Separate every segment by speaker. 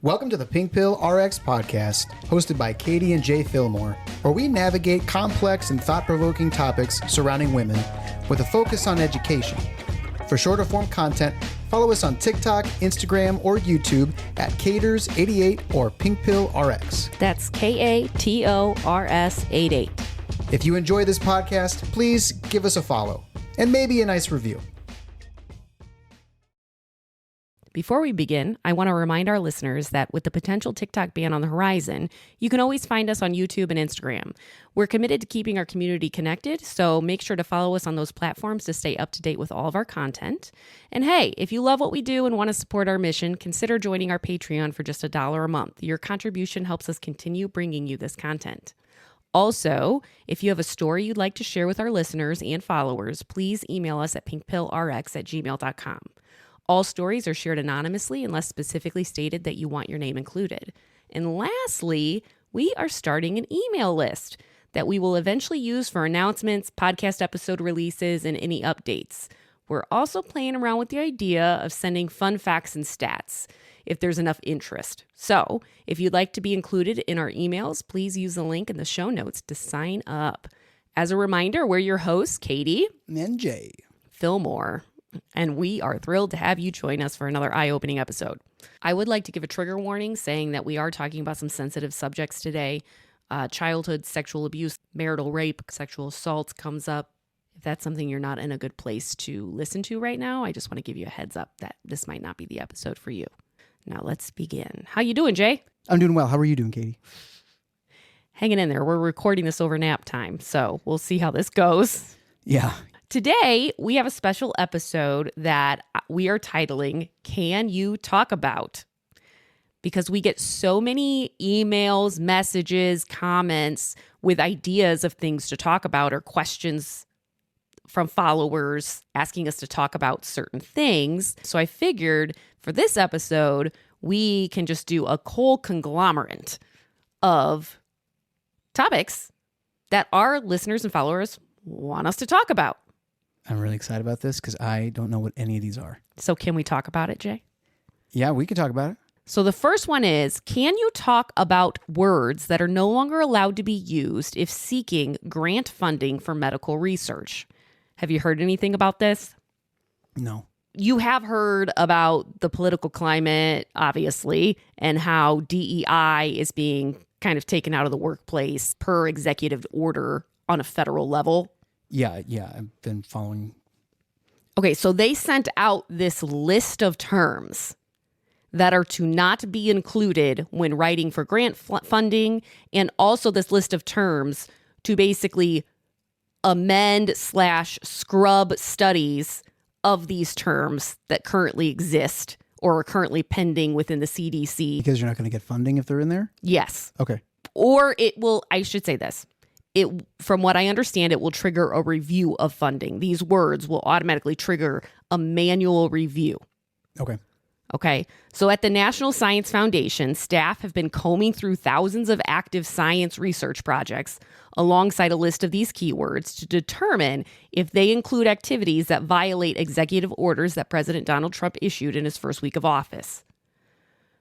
Speaker 1: Welcome to the PinkpillRx podcast, hosted by Katie and Jay Fillmore, where we navigate complex and thought-provoking topics surrounding women with a focus on education. For shorter form content, follow us on TikTok, Instagram, or YouTube at Caters88 or PinkpillRx.
Speaker 2: That's KATORS88.
Speaker 1: If you enjoy this podcast, please give us a follow and maybe a nice review.
Speaker 2: Before we begin, I want to remind our listeners that with the potential TikTok ban on the horizon, you can always find us on YouTube and Instagram. We're committed to keeping our community connected, so make sure to follow us on those platforms to stay up to date with all of our content. And hey, if you love what we do and want to support our mission, consider joining our Patreon for just $1 a month. Your contribution helps us continue bringing you this content. Also, if you have a story you'd like to share with our listeners and followers, please email us at pinkpillrx@gmail.com. All stories are shared anonymously unless specifically stated that you want your name included. And lastly, we are starting an email list that we will eventually use for announcements, podcast episode releases, and any updates. We're also playing around with the idea of sending fun facts and stats if there's enough interest. So if you'd like to be included in our emails, please use the link in the show notes to sign up. As a reminder, we're your hosts, Katie
Speaker 1: And Jay
Speaker 2: Fillmore. And we are thrilled to have you join us for another eye-opening episode. I would like to give a trigger warning saying that we are talking about some sensitive subjects today. Childhood sexual abuse, marital rape, sexual assault comes up. If that's something you're not in a good place to listen to right now, I just want to give you a heads up that this might not be the episode for you. Now let's begin. How you doing, Jay?
Speaker 1: I'm doing well. How are you doing, Katie?
Speaker 2: Hanging in there. We're recording this over nap time, so we'll see how this goes.
Speaker 1: Yeah.
Speaker 2: Today, we have a special episode that we are titling, Can You Talk About? Because we get so many emails, messages, comments with ideas of things to talk about or questions from followers asking us to talk about certain things. So I figured for this episode, we can just do a whole conglomerate of topics that our listeners and followers want us to talk about.
Speaker 1: I'm really excited about this because I don't know what any of these are.
Speaker 2: So can we talk about it, Jay?
Speaker 1: Yeah, we can talk about it.
Speaker 2: So the first one is, can you talk about words that are no longer allowed to be used if seeking grant funding for medical research? Have you heard anything about this?
Speaker 1: No.
Speaker 2: You have heard about the political climate, obviously, and how DEI is being kind of taken out of the workplace per executive order on a federal level.
Speaker 1: Yeah, I've been following.
Speaker 2: Okay, so they sent out this list of terms that are to not be included when writing for grant funding, and also this list of terms to basically amend/scrub studies of these terms that currently exist or are currently pending within the CDC.
Speaker 1: Because you're not going to get funding if they're in there?
Speaker 2: Yes.
Speaker 1: Okay.
Speaker 2: Or it will, I should say this. From what I understand, it will trigger a review of funding. These words will automatically trigger a manual review. Okay. So at the National Science Foundation, staff have been combing through thousands of active science research projects alongside a list of these keywords to determine if they include activities that violate executive orders that President Donald Trump issued in his first week of office.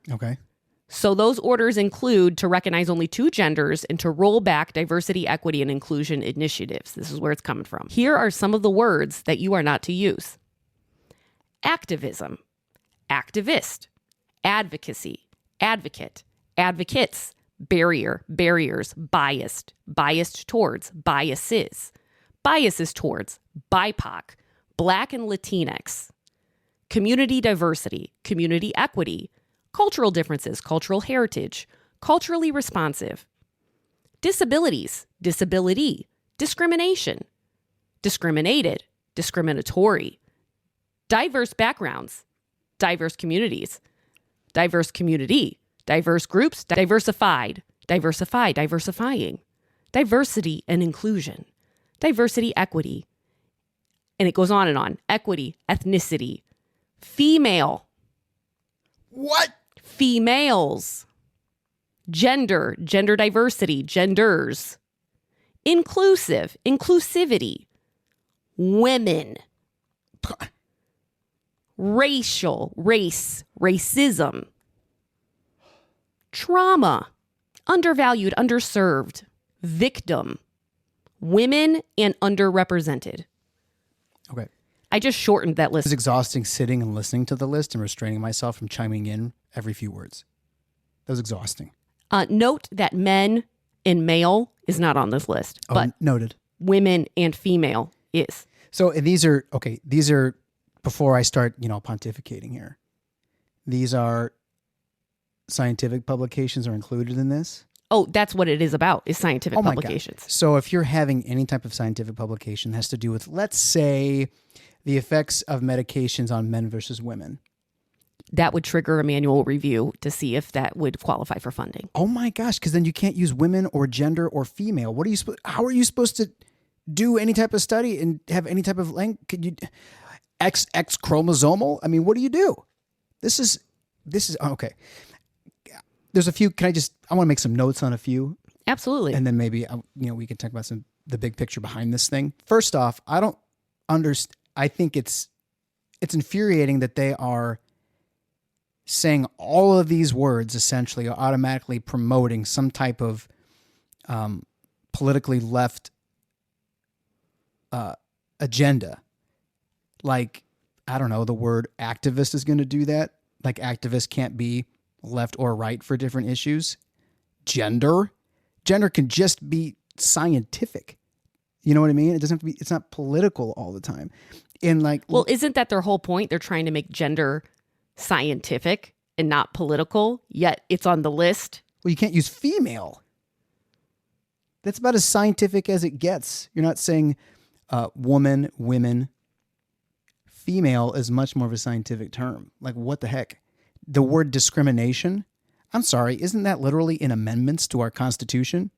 Speaker 1: Okay.
Speaker 2: So those orders include to recognize only 2 genders and to roll back diversity, equity, and inclusion initiatives. This is where it's coming from. Here are some of the words that you are not to use. Activism, activist, advocacy, advocate, advocates, barrier, barriers, biased, biased towards, biases, biases towards, BIPOC, Black and Latinx, community diversity, community equity, cultural differences, cultural heritage, culturally responsive, disabilities, disability, discrimination, discriminated, discriminatory, diverse backgrounds, diverse communities, diverse community, diverse groups, diversified, diversify, diversifying, diversity and inclusion, diversity, equity, and it goes on, equity, ethnicity, female.
Speaker 1: What?
Speaker 2: Females, gender, gender diversity, genders, inclusive, inclusivity, women, racial, race, racism, trauma, undervalued, underserved, victim, women, and underrepresented.
Speaker 1: Okay.
Speaker 2: I just shortened that list.
Speaker 1: It's exhausting sitting and listening to the list and restraining myself from chiming in every few words. That was exhausting.
Speaker 2: Note that men and male is not on this list, but
Speaker 1: noted.
Speaker 2: Women and female is.
Speaker 1: So these are, before I start, pontificating here, these are scientific publications are included in this?
Speaker 2: Oh, that's what it is about, is scientific publications.
Speaker 1: God. So if you're having any type of scientific publication that has to do with, let's say, the effects of medications on men versus women.
Speaker 2: That would trigger a manual review to see if that would qualify for funding.
Speaker 1: Oh my gosh, because then you can't use women or gender or female. How are you supposed to do any type of study and have any type of length? Could you X chromosomal? I mean, what do you do? This is okay. There's a few. I want to make some notes on a few.
Speaker 2: Absolutely.
Speaker 1: And then maybe we can talk about the big picture behind this thing. First off, I don't understand. I think it's infuriating that they are saying all of these words essentially are automatically promoting some type of politically left agenda. Like, I don't know, the word activist is going to do that. Like, activists can't be left or right for different issues. Gender can just be scientific. You know what I mean? It doesn't have to be, it's not political all the time. And well,
Speaker 2: isn't that their whole point? They're trying to make gender scientific and not political, yet it's on the list.
Speaker 1: Well, you can't use female. That's about as scientific as it gets. You're not saying woman, women. Female is much more of a scientific term. Like, what the heck? The word discrimination, I'm sorry, isn't that literally in amendments to our Constitution?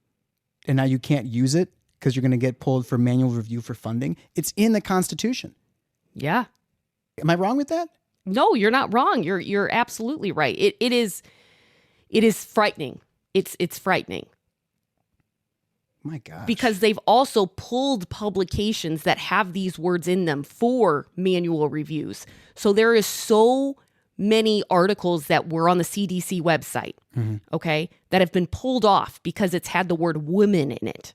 Speaker 1: And now you can't use it because you're going to get pulled for manual review for funding? It's in the Constitution.
Speaker 2: Yeah.
Speaker 1: Am I wrong with that?
Speaker 2: No, you're not wrong. You're absolutely right. It is frightening. It's frightening.
Speaker 1: My gosh.
Speaker 2: Because they've also pulled publications that have these words in them for manual reviews. So there is so many articles that were on the CDC website, okay, that have been pulled off because it's had the word women in it.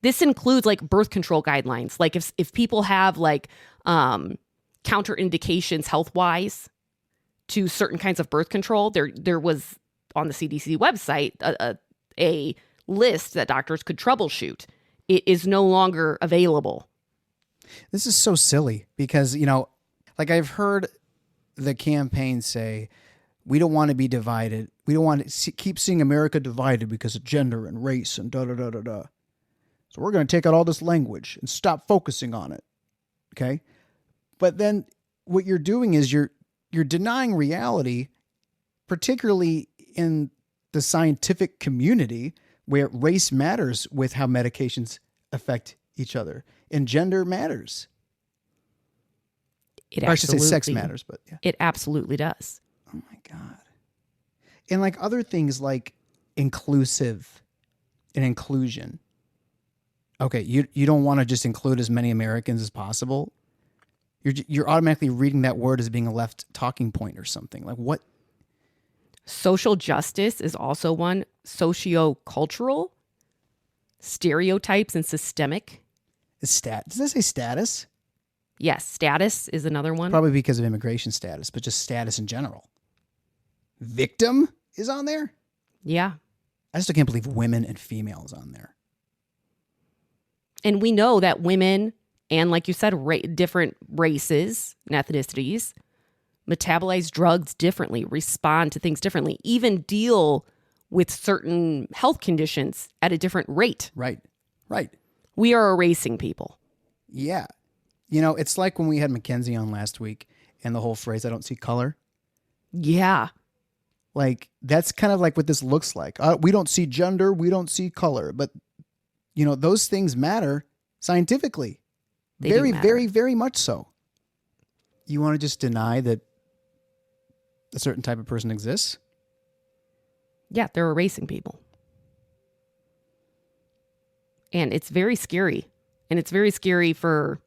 Speaker 2: This includes like birth control guidelines. Like if people have like counterindications health-wise to certain kinds of birth control, there was on the CDC website a list that doctors could troubleshoot. It is no longer available.
Speaker 1: This is so silly because, like I've heard the campaign say, we don't want to be divided. We don't want to keep seeing America divided because of gender and race and da-da-da-da-da. So we're going to take out all this language and stop focusing on it. Okay? But then what you're doing is you're denying reality, particularly in the scientific community where race matters with how medications affect each other and gender matters. Or I should say sex matters, but yeah.
Speaker 2: It absolutely does.
Speaker 1: Oh my God. And like other things like inclusive and inclusion. Okay, you don't want to just include as many Americans as possible. You're automatically reading that word as being a left talking point or something. Like what?
Speaker 2: Social justice is also one. Sociocultural, stereotypes, and systemic.
Speaker 1: Does that say status?
Speaker 2: Yes, status is another one.
Speaker 1: Probably because of immigration status, but just status in general. Victim is on there?
Speaker 2: Yeah.
Speaker 1: I still can't believe women and female is on there.
Speaker 2: And we know that women and, like you said, different races and ethnicities metabolize drugs differently, respond to things differently, even deal with certain health conditions at a different rate.
Speaker 1: Right.
Speaker 2: We are erasing people.
Speaker 1: Yeah. It's like when we had Mackenzie on last week and the whole phrase, I don't see color.
Speaker 2: Yeah.
Speaker 1: Like, that's kind of like what this looks like. We don't see gender. We don't see color. But, those things matter scientifically.
Speaker 2: They
Speaker 1: very,
Speaker 2: do matter.
Speaker 1: very, very much so. You want to just deny that a certain type of person exists?
Speaker 2: Yeah, they're erasing people. And it's very scary. And it's very scary for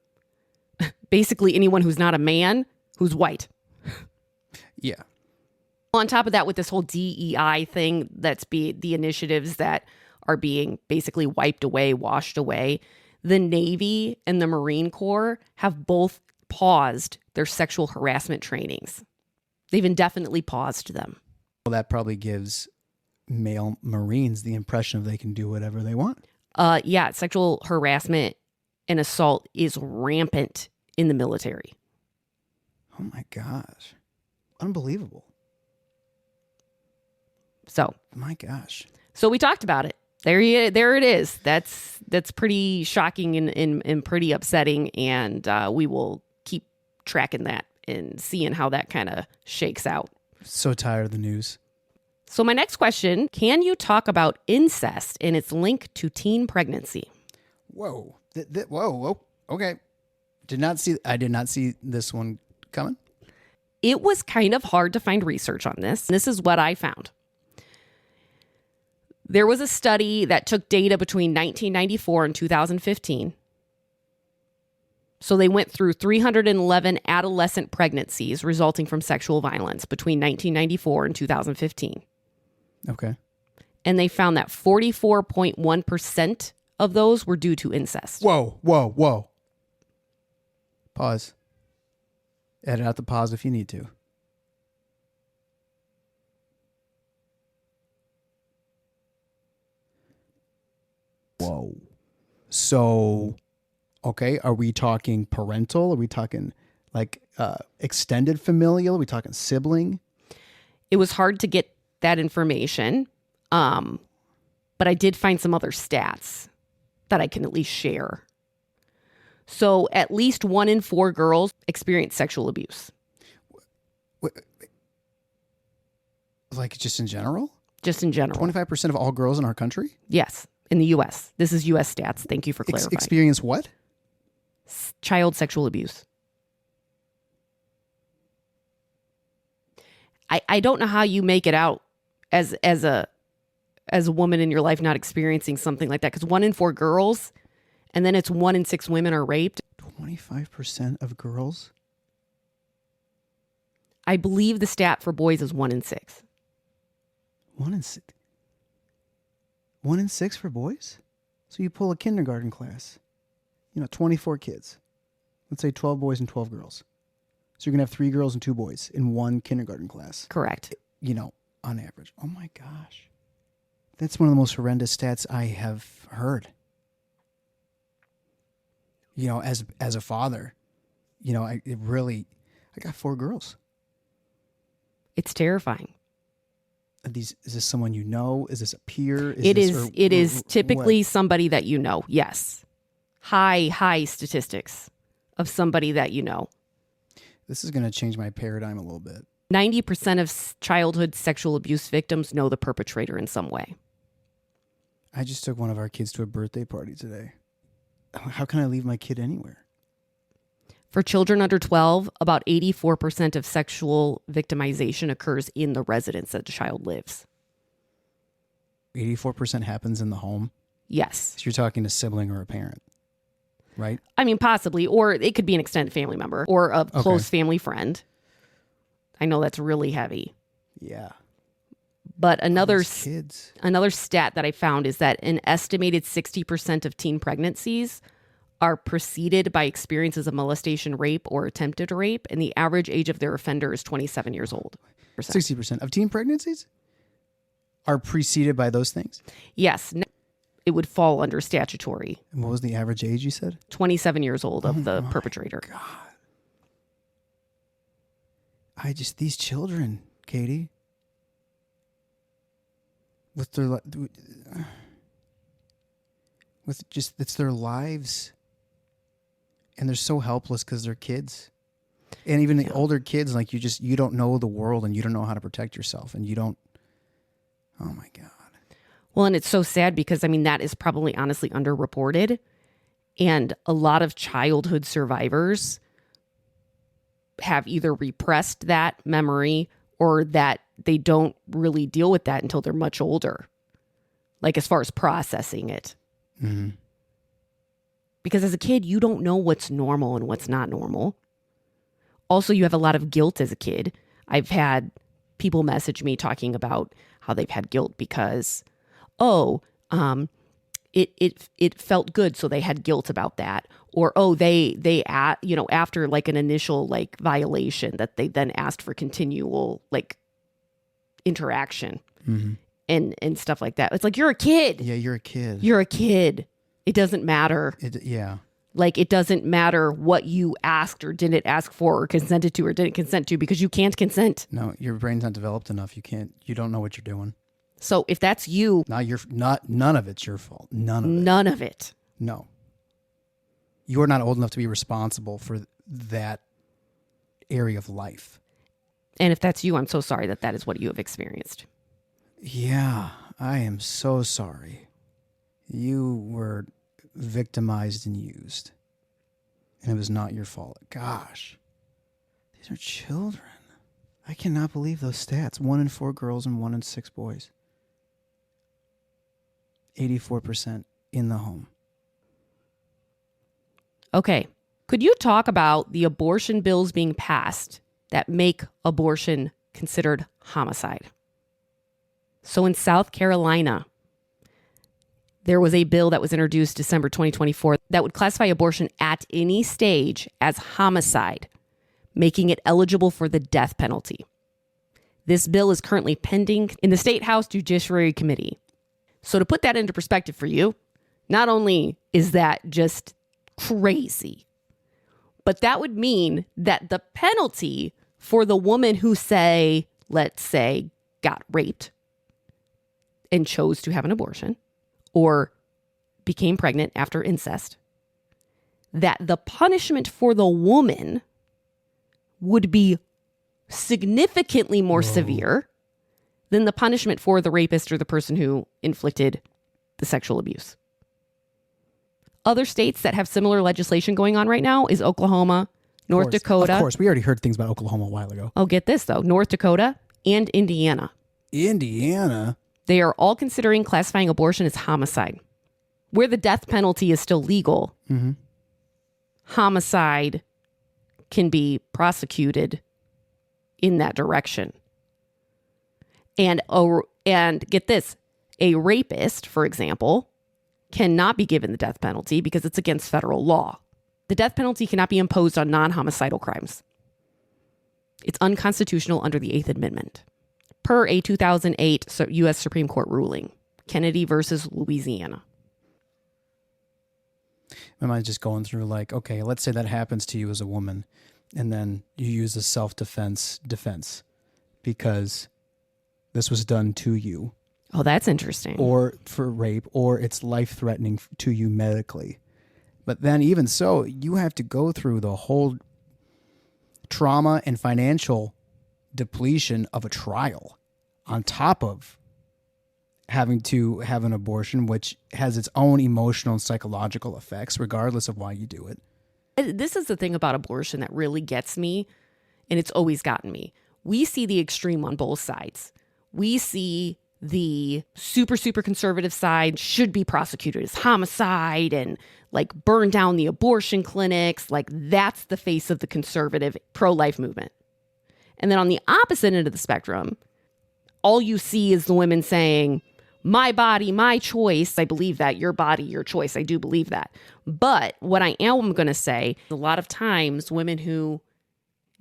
Speaker 2: basically anyone who's not a man who's white.
Speaker 1: Yeah.
Speaker 2: On top of that, with this whole DEI thing, the initiatives that are being basically wiped away, washed away, the Navy and the Marine Corps have both paused their sexual harassment trainings. They've indefinitely paused them.
Speaker 1: Well, that probably gives male Marines the impression of they can do whatever they want.
Speaker 2: Yeah, sexual harassment and assault is rampant in the military.
Speaker 1: Oh my gosh. Unbelievable.
Speaker 2: So,
Speaker 1: my gosh.
Speaker 2: So we talked about it. There it is. That's pretty shocking and pretty upsetting. And we will keep tracking that and seeing how that kind of shakes out.
Speaker 1: So tired of the news.
Speaker 2: So my next question, can you talk about incest and its link to teen pregnancy?
Speaker 1: Whoa. Whoa. Okay. I did not see this one coming.
Speaker 2: It was kind of hard to find research on this. This is what I found. There was a study that took data between 1994 and 2015. So they went through 311 adolescent pregnancies resulting from sexual violence between 1994 and 2015.
Speaker 1: Okay.
Speaker 2: And they found that 44.1% of those were due to incest.
Speaker 1: Whoa. Pause. Edit out the pause if you need to. Whoa. So, okay, are we talking parental? Are we talking like extended familial? Are we talking sibling?
Speaker 2: It was hard to get that information, but I did find some other stats that I can at least share. So at least 1 in 4 girls experience sexual abuse.
Speaker 1: Like just in general?
Speaker 2: Just in general.
Speaker 1: 25% of all girls in our country?
Speaker 2: Yes, in the U.S. This is U.S. stats. Thank you for clarifying.
Speaker 1: Experience what?
Speaker 2: Child sexual abuse. I don't know how you make it out as a woman in your life not experiencing something like that, because 1 in 4 girls, and then it's 1 in 6 women are raped.
Speaker 1: 25% of girls?
Speaker 2: I believe the stat for boys is 1 in 6.
Speaker 1: 1 in 6? 1 in 6 for boys? So you pull a kindergarten class, 24 kids. Let's say 12 boys and 12 girls. So you're going to have 3 girls and 2 boys in one kindergarten class.
Speaker 2: Correct.
Speaker 1: On average. Oh my gosh. That's one of the most horrendous stats I have heard. As a father, I got 4 girls.
Speaker 2: It's terrifying.
Speaker 1: Is this someone you know? Is this a peer?
Speaker 2: It is typically somebody that you know. Yes. High statistics of somebody that you know.
Speaker 1: This is going to change my paradigm a little bit.
Speaker 2: 90% of childhood sexual abuse victims know the perpetrator in some way.
Speaker 1: I just took one of our kids to a birthday party today. How can I leave my kid anywhere?
Speaker 2: For children under 12, about 84% of sexual victimization occurs in the residence that the child lives.
Speaker 1: 84% happens in the home?
Speaker 2: Yes.
Speaker 1: So you're talking a sibling or a parent, right?
Speaker 2: I mean, possibly. Or it could be an extended family member or a close family friend. I know that's really heavy.
Speaker 1: Yeah.
Speaker 2: But another
Speaker 1: stat
Speaker 2: that I found is that an estimated 60% of teen pregnancies are preceded by experiences of molestation, rape, or attempted rape, and the average age of their offender is 27 years old.
Speaker 1: 60% of teen pregnancies are preceded by those things?
Speaker 2: Yes. It would fall under statutory.
Speaker 1: And what was the average age you said?
Speaker 2: 27 years old of the perpetrator.
Speaker 1: God. These children, Katie, it's their lives, and they're so helpless because they're kids, and even the older kids, like you don't know the world, and you don't know how to protect yourself, and you don't. Oh my God.
Speaker 2: Well, and it's so sad because that is probably honestly underreported, and a lot of childhood survivors have either repressed that memory or that they don't really deal with that until they're much older. Like as far as processing it.
Speaker 1: Mm-hmm.
Speaker 2: Because as a kid, you don't know what's normal and what's not normal. Also, you have a lot of guilt as a kid. I've had people message me talking about how they've had guilt because, it felt good, so they had guilt about that. Or, they after like an initial like violation that they then asked for continual like interaction and stuff like that. It's like, you're a kid.
Speaker 1: Yeah, you're a kid.
Speaker 2: You're a kid. It doesn't matter. Like, it doesn't matter what you asked or didn't ask for or consented to or didn't consent to, because you can't consent.
Speaker 1: No, your brain's not developed enough. You don't know what you're doing.
Speaker 2: So if that's you,
Speaker 1: none of it's your fault.
Speaker 2: None of it.
Speaker 1: No. You're not old enough to be responsible for that area of life.
Speaker 2: And if that's you, I'm so sorry that is what you have experienced.
Speaker 1: Yeah, I am so sorry. You were victimized and used. And it was not your fault. Gosh. These are children. I cannot believe those stats. 1 in 4 girls and 1 in 6 boys. 84% in the home.
Speaker 2: Okay. Could you talk about the abortion bills being passed that make abortion considered homicide? So in South Carolina, there was a bill that was introduced December 2024 that would classify abortion at any stage as homicide, making it eligible for the death penalty. This bill is currently pending in the State House Judiciary Committee. So to put that into perspective for you, not only is that just crazy, but that would mean that the penalty for the woman who let's say, got raped and chose to have an abortion or became pregnant after incest, that the punishment for the woman would be significantly more severe than the punishment for the rapist or the person who inflicted the sexual abuse. Other states that have similar legislation going on right now is Oklahoma, North Dakota.
Speaker 1: Of course, we already heard things about Oklahoma a while ago.
Speaker 2: Oh, get this though. North Dakota and Indiana.
Speaker 1: Indiana?
Speaker 2: They are all considering classifying abortion as homicide. Where the death penalty is still legal, homicide can be prosecuted in that direction. And get this, a rapist, for example, cannot be given the death penalty because it's against federal law. The death penalty cannot be imposed on non-homicidal crimes. It's unconstitutional under the 8th Amendment, per a 2008 U.S. Supreme Court ruling, Kennedy versus Louisiana.
Speaker 1: My mind's just going through like, okay, let's say that happens to you as a woman, and then you use a self-defense because this was done to you.
Speaker 2: Oh, that's interesting.
Speaker 1: Or for rape, or it's life-threatening to you medically. But then even so, you have to go through the whole trauma and financial depletion of a trial on top of having to have an abortion, which has its own emotional and psychological effects, regardless of why you do it.
Speaker 2: This is the thing about abortion that really gets me, and it's always gotten me. We see the extreme on both sides. We see the super, super conservative side should be prosecuted as homicide and like burn down the abortion clinics. Like that's the face of the conservative pro-life movement. And then on the opposite end of the spectrum, all you see is the women saying, my body, my choice. I believe that. Your body, your choice. I do believe that. But what I am going to say, a lot of times women who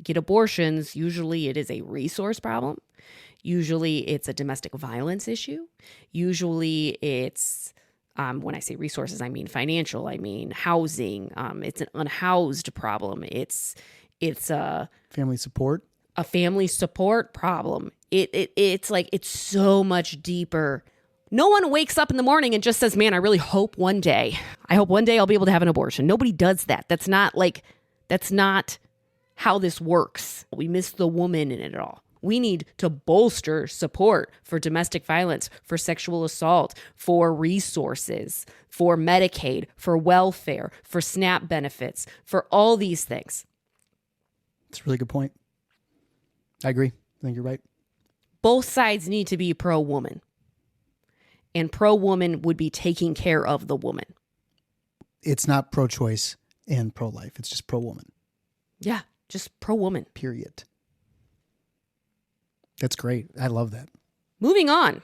Speaker 2: get abortions, usually it is a resource problem. Usually it's a domestic violence issue. Usually it's, when I say resources, I mean financial, I mean housing. It's an unhoused problem. It's a
Speaker 1: family support
Speaker 2: problem. It's like, it's so much deeper. No one wakes up in the morning and just says, man, I really hope one day I'll be able to have an abortion. Nobody does that. That's not how this works. We miss the woman in it all. We need to bolster support for domestic violence, for sexual assault, for resources, for Medicaid, for welfare, for SNAP benefits, for all these things.
Speaker 1: That's a really good point. I agree. I think you're right.
Speaker 2: Both sides need to be pro-woman. And pro-woman would be taking care of the woman.
Speaker 1: It's not pro-choice and pro-life. It's just pro-woman.
Speaker 2: Yeah, just pro-woman.
Speaker 1: Period. That's great. I love that.
Speaker 2: Moving on.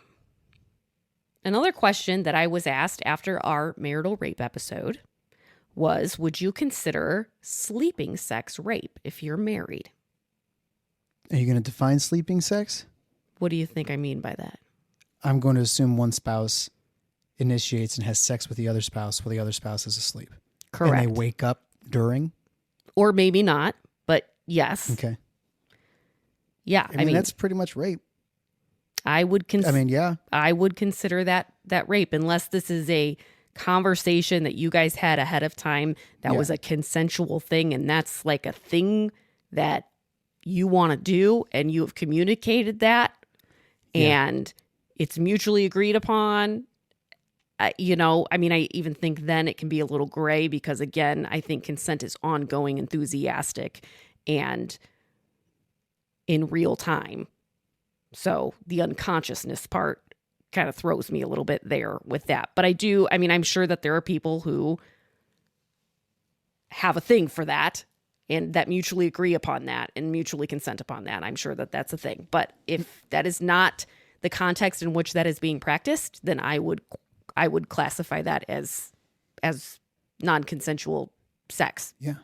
Speaker 2: Another question that I was asked after our marital rape episode was, would you consider sleeping sex rape if you're married?
Speaker 1: Are you going to define sleeping sex?
Speaker 2: What do you think I mean by that?
Speaker 1: I'm going to assume one spouse initiates and has sex with the other spouse while the other spouse is asleep.
Speaker 2: Correct.
Speaker 1: And they wake up during?
Speaker 2: Or maybe not, but yes.
Speaker 1: Okay.
Speaker 2: Yeah.
Speaker 1: I mean that's pretty much rape.
Speaker 2: I would I would consider that rape, unless this is a conversation that you guys had ahead of time that was a consensual thing, and that's like a thing that you want to do and you have communicated that and it's mutually agreed upon. I even think then it can be a little gray because, again, I think consent is ongoing, enthusiastic, and in real time. So the unconsciousness part kind of throws me a little bit there with that. But I'm sure that there are people who have a thing for that and that mutually agree upon that and mutually consent upon that. I'm sure that that's a thing. But if that is not the context in which that is being practiced, then I would classify that as non-consensual sex.
Speaker 1: Yeah.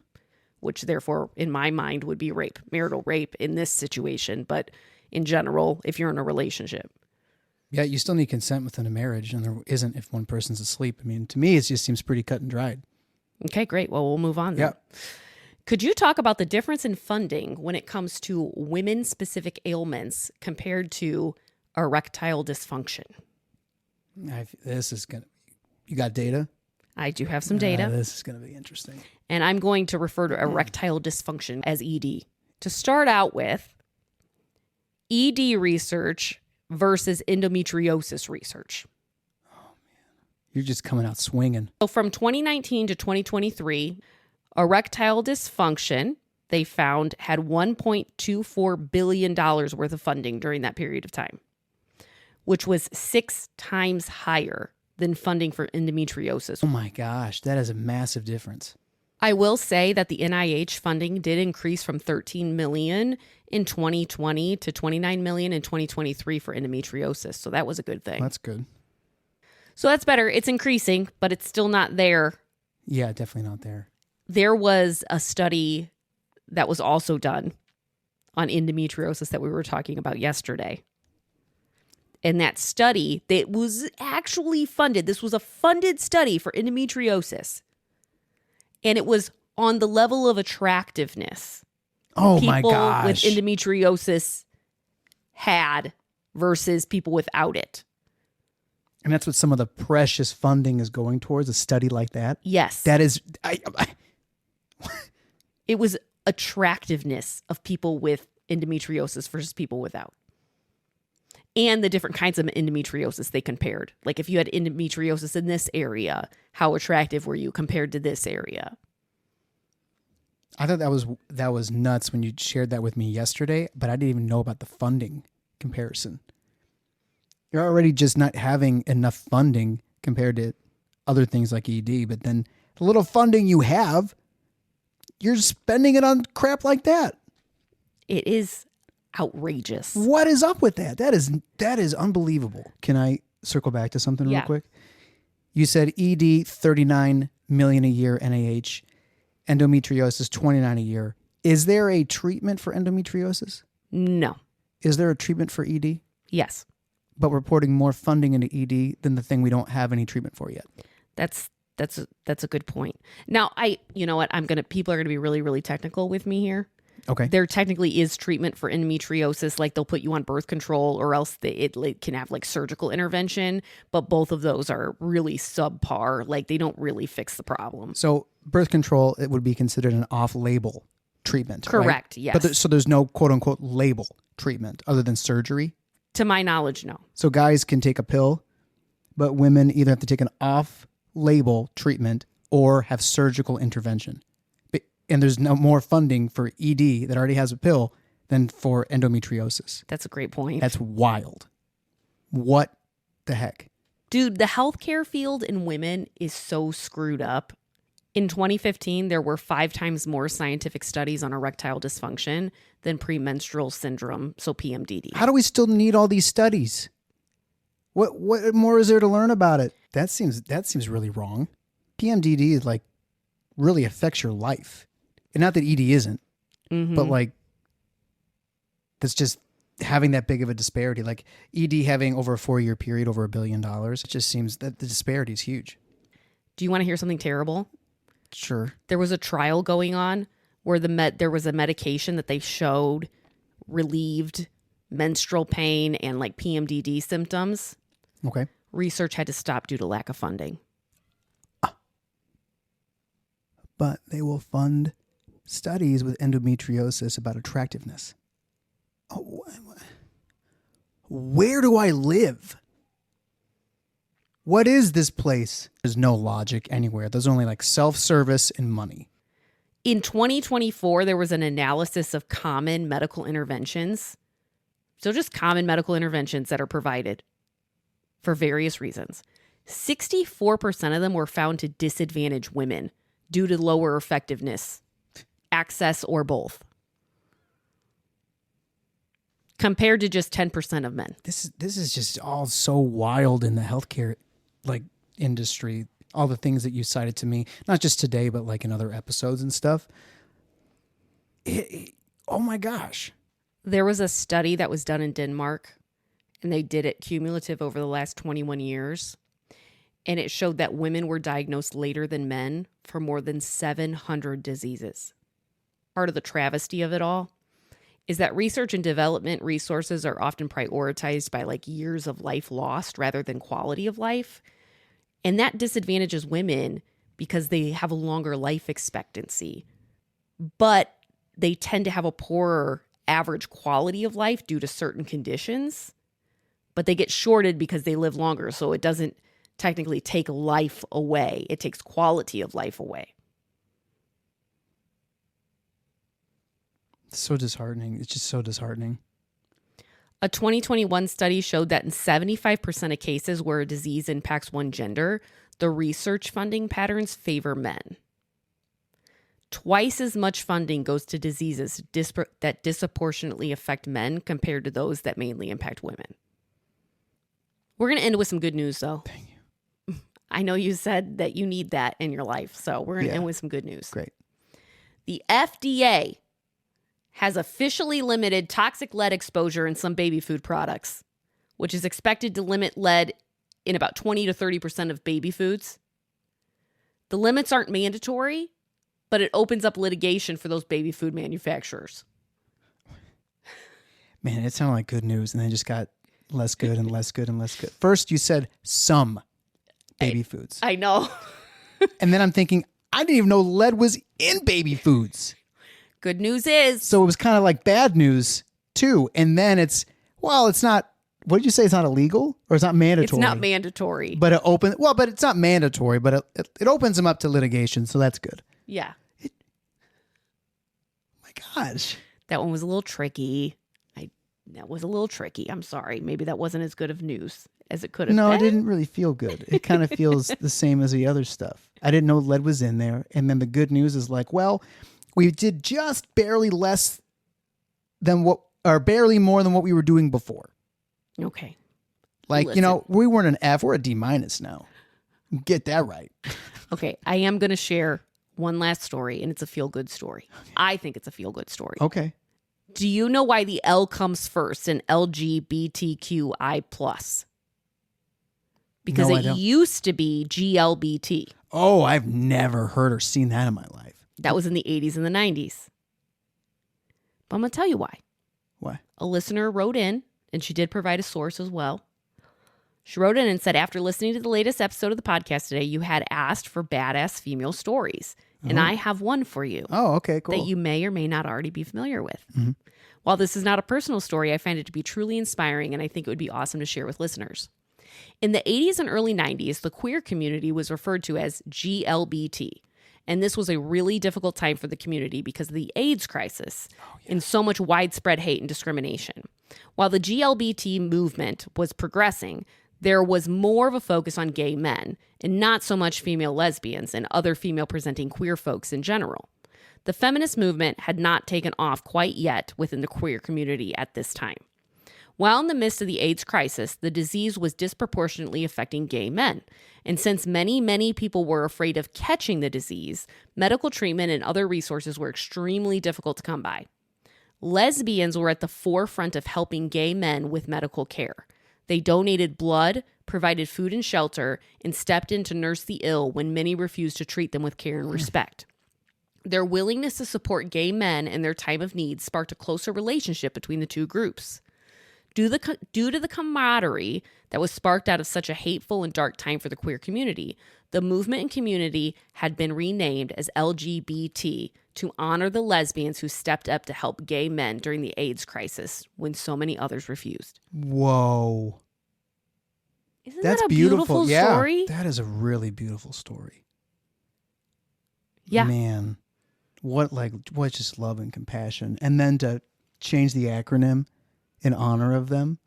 Speaker 2: Which therefore, in my mind, would be rape, marital rape in this situation. But in general, if you're in a relationship.
Speaker 1: Yeah, you still need consent within a marriage, and there isn't if one person's asleep. I mean, to me, it just seems pretty cut and dried.
Speaker 2: Okay, great. Well, we'll move on then.
Speaker 1: Yeah.
Speaker 2: Could you talk about the difference in funding when it comes to women-specific ailments compared to erectile dysfunction?
Speaker 1: You got data?
Speaker 2: I do have some data.
Speaker 1: This is going to be interesting.
Speaker 2: And I'm going to refer to erectile dysfunction as ED. To start out with, ED research versus endometriosis research.
Speaker 1: Oh, man. You're just coming out swinging.
Speaker 2: So from 2019 to 2023, erectile dysfunction, they found, had $1.24 billion worth of funding during that period of time, which was 6 times higher than funding for endometriosis.
Speaker 1: Oh my gosh, that is a massive difference.
Speaker 2: I will say that the NIH funding did increase from $13 million in 2020 to $29 million in 2023 for endometriosis. So that was a good thing.
Speaker 1: That's good.
Speaker 2: So that's better. It's increasing, but it's still not there.
Speaker 1: Yeah, definitely not there.
Speaker 2: There was a study that was also done on endometriosis that we were talking about yesterday. And that study, that was actually funded. This was a funded study for endometriosis. And it was on the level of attractiveness.
Speaker 1: Oh my gosh.
Speaker 2: People with endometriosis had versus people without it.
Speaker 1: And that's what some of the precious funding is going towards, a study like that?
Speaker 2: Yes.
Speaker 1: That is...
Speaker 2: It was attractiveness of people with endometriosis versus people without. And the different kinds of endometriosis they compared. Like if you had endometriosis in this area, how attractive were you compared to this area?
Speaker 1: I thought that was nuts when you shared that with me yesterday, but I didn't even know about the funding comparison. You're already just not having enough funding compared to other things like ED, but then the little funding you have, you're spending it on crap like that.
Speaker 2: It is outrageous.
Speaker 1: What is up with that? That is unbelievable. Can I circle back to something real quick? You said ED 39 million a year, NIH, endometriosis 29 a year. Is there a treatment for endometriosis?
Speaker 2: No.
Speaker 1: Is there a treatment for ED?
Speaker 2: Yes.
Speaker 1: But we're reporting more funding into ED than the thing we don't have any treatment for yet.
Speaker 2: That's a good point. Now, you know what? People are gonna be really, really technical with me here.
Speaker 1: Okay.
Speaker 2: There technically is treatment for endometriosis, like they'll put you on birth control, or else it can have like surgical intervention. But both of those are really subpar. Like they don't really fix the problem.
Speaker 1: So birth control, it would be considered an off-label treatment.
Speaker 2: Correct.
Speaker 1: Right?
Speaker 2: Yes.
Speaker 1: But so there's no quote unquote label treatment other than surgery.
Speaker 2: To my knowledge, no.
Speaker 1: So guys can take a pill, but women either have to take an off-label treatment or have surgical intervention. And there's no more funding for ED that already has a pill than for endometriosis.
Speaker 2: That's a great point.
Speaker 1: That's wild. What the heck?
Speaker 2: Dude, the healthcare field in women is so screwed up. In 2015, there were 5 times more scientific studies on erectile dysfunction than premenstrual syndrome, so PMDD.
Speaker 1: How do we still need all these studies? What more is there to learn about it? That seems really wrong. PMDD like really affects your life. And not that ED isn't, but like that's just having that big of a disparity. Like ED having over a 4-year period over $1 billion. It just seems that the disparity is huge.
Speaker 2: Do you want to hear something terrible?
Speaker 1: Sure.
Speaker 2: There was a trial going on where there was a medication that they showed relieved menstrual pain and like PMDD symptoms.
Speaker 1: Okay.
Speaker 2: Research had to stop due to lack of funding.
Speaker 1: But they will fund studies with endometriosis about attractiveness. Oh, where do I live? What is this place? There's no logic anywhere. There's only like self-service and money.
Speaker 2: In 2024, there was an analysis of common medical interventions. So just common medical interventions that are provided for various reasons. 64% of them were found to disadvantage women due to lower effectiveness, access, or both, compared to just 10% of men.
Speaker 1: This is just all so wild in the healthcare like industry. All the things that you cited to me, not just today, but like in other episodes and stuff. Oh my gosh.
Speaker 2: There was a study that was done in Denmark, and they did it cumulative over the last 21 years. And it showed that women were diagnosed later than men for more than 700 diseases. Part of the travesty of it all is that research and development resources are often prioritized by like years of life lost rather than quality of life. And that disadvantages women because they have a longer life expectancy, but they tend to have a poorer average quality of life due to certain conditions, but they get shorted because they live longer. So it doesn't technically take life away. It takes quality of life away.
Speaker 1: So disheartening. It's just so disheartening.
Speaker 2: A 2021 study showed that in 75% of cases where a disease impacts one gender, the research funding patterns favor men. Twice as much funding goes to diseases that disproportionately affect men compared to those that mainly impact women. We're going to end with some good news, though.
Speaker 1: Thank you.
Speaker 2: I know you said that you need that in your life, so we're going to end with some good news.
Speaker 1: Great.
Speaker 2: The FDA has officially limited toxic lead exposure in some baby food products, which is expected to limit lead in about 20 to 30% of baby foods. The limits aren't mandatory, but it opens up litigation for those baby food manufacturers.
Speaker 1: Man, it sounded like good news, and then it just got less good and less good and less good. First, you said some baby foods.
Speaker 2: I know.
Speaker 1: And then I'm thinking, I didn't even know lead was in baby foods.
Speaker 2: Good news is...
Speaker 1: So it was kind of like bad news, too. And then it's not, what did you say? It's not illegal? Or it's not mandatory?
Speaker 2: It's not mandatory.
Speaker 1: But but it's not mandatory, but it opens them up to litigation, so that's good.
Speaker 2: Yeah.
Speaker 1: My gosh.
Speaker 2: That one was a little tricky. I'm sorry. Maybe that wasn't as good of news as it could have been.
Speaker 1: No, it didn't really feel good. It kind of feels the same as the other stuff. I didn't know lead was in there. And then the good news is like, well, we did just barely less than barely more than what we were doing before.
Speaker 2: Okay.
Speaker 1: Like,
Speaker 2: Listen.
Speaker 1: we weren't an F, we're a D- now. Get that right.
Speaker 2: Okay. I am going to share one last story, and it's a feel-good story. Okay. I think it's a feel-good story.
Speaker 1: Okay.
Speaker 2: Do you know why the L comes first in LGBTQI+? Because
Speaker 1: No,
Speaker 2: it used to be GLBT.
Speaker 1: Oh, I've never heard or seen that in my life.
Speaker 2: That was in the 80s and the 90s. But I'm going to tell you why.
Speaker 1: Why?
Speaker 2: A listener wrote in, and she did provide a source as well. She wrote in and said, after listening to the latest episode of the podcast today, you had asked for badass female stories. And I have one for you.
Speaker 1: Oh, okay, cool.
Speaker 2: That you may or may not already be familiar with. Mm-hmm. While this is not a personal story, I find it to be truly inspiring, and I think it would be awesome to share with listeners. In the 80s and early 90s, the queer community was referred to as GLBT. And this was a really difficult time for the community because of the AIDS crisis and so much widespread hate and discrimination. While the GLBT movement was progressing, there was more of a focus on gay men and not so much female lesbians and other female-presenting queer folks in general. The feminist movement had not taken off quite yet within the queer community at this time. While in the midst of the AIDS crisis, the disease was disproportionately affecting gay men. And since many people were afraid of catching the disease, medical treatment and other resources were extremely difficult to come by. Lesbians were at the forefront of helping gay men with medical care. They donated blood, provided food and shelter, and stepped in to nurse the ill when many refused to treat them with care and respect. Their willingness to support gay men in their time of need sparked a closer relationship between the two groups. Due to the camaraderie that was sparked out of such a hateful and dark time for the queer community, the movement and community had been renamed as LGBT to honor the lesbians who stepped up to help gay men during the AIDS crisis when so many others refused.
Speaker 1: Whoa.
Speaker 2: Isn't that a beautiful story?
Speaker 1: Yeah, that is a really beautiful story.
Speaker 2: Yeah.
Speaker 1: Man, what just love and compassion. And then to change the acronym in honor of them.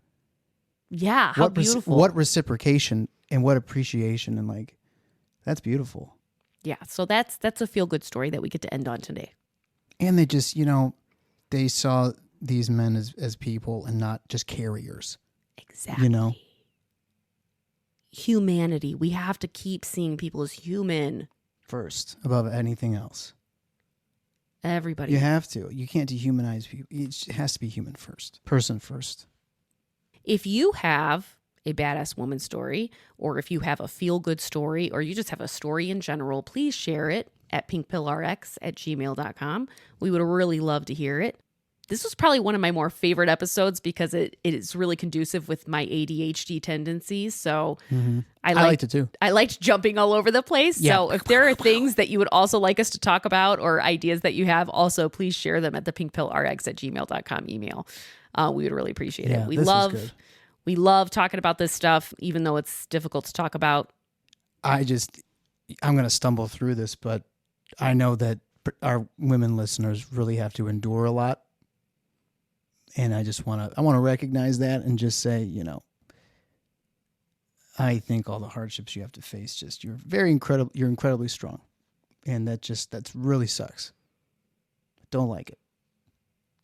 Speaker 2: Yeah, how beautiful.
Speaker 1: What reciprocation and what appreciation, and that's beautiful.
Speaker 2: Yeah, so that's a feel-good story that we get to end on today.
Speaker 1: And they just, they saw these men as people and not just carriers.
Speaker 2: Exactly. Humanity. We have to keep seeing people as human.
Speaker 1: First, above anything else.
Speaker 2: Everybody.
Speaker 1: You have to. You can't dehumanize people. It has to be human first. Person first.
Speaker 2: If you have a badass woman story, or if you have a feel-good story, or you just have a story in general, please share it at PinkpillRx@gmail.com. We would really love to hear it. This was probably one of my more favorite episodes because it is really conducive with my ADHD tendencies. So I liked it too. I liked jumping all over the place. Yeah. So if there are things that you would also like us to talk about or ideas that you have, also please share them at the PinkpillRx@gmail.com email. We would really appreciate it. We love talking about this stuff, even though it's difficult to talk about.
Speaker 1: I'm going to stumble through this, but I know that our women listeners really have to endure a lot. And I want to recognize that and just say, I think all the hardships you have to face, you're incredibly strong. And that really sucks. Don't like it.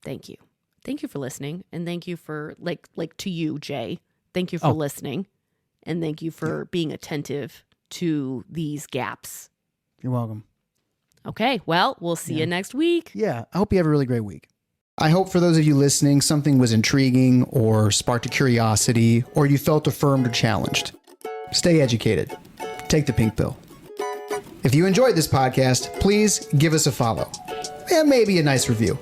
Speaker 2: Thank you. Thank you for listening. And thank you for to you, Jay. Thank you for listening. And thank you for being attentive to these gaps.
Speaker 1: You're welcome.
Speaker 2: Okay. Well, we'll see you next week.
Speaker 1: Yeah. I hope you have a really great week. I hope for those of you listening, something was intriguing or sparked a curiosity, or you felt affirmed or challenged. Stay educated. Take the pink pill. If you enjoyed this podcast, please give us a follow and maybe a nice review.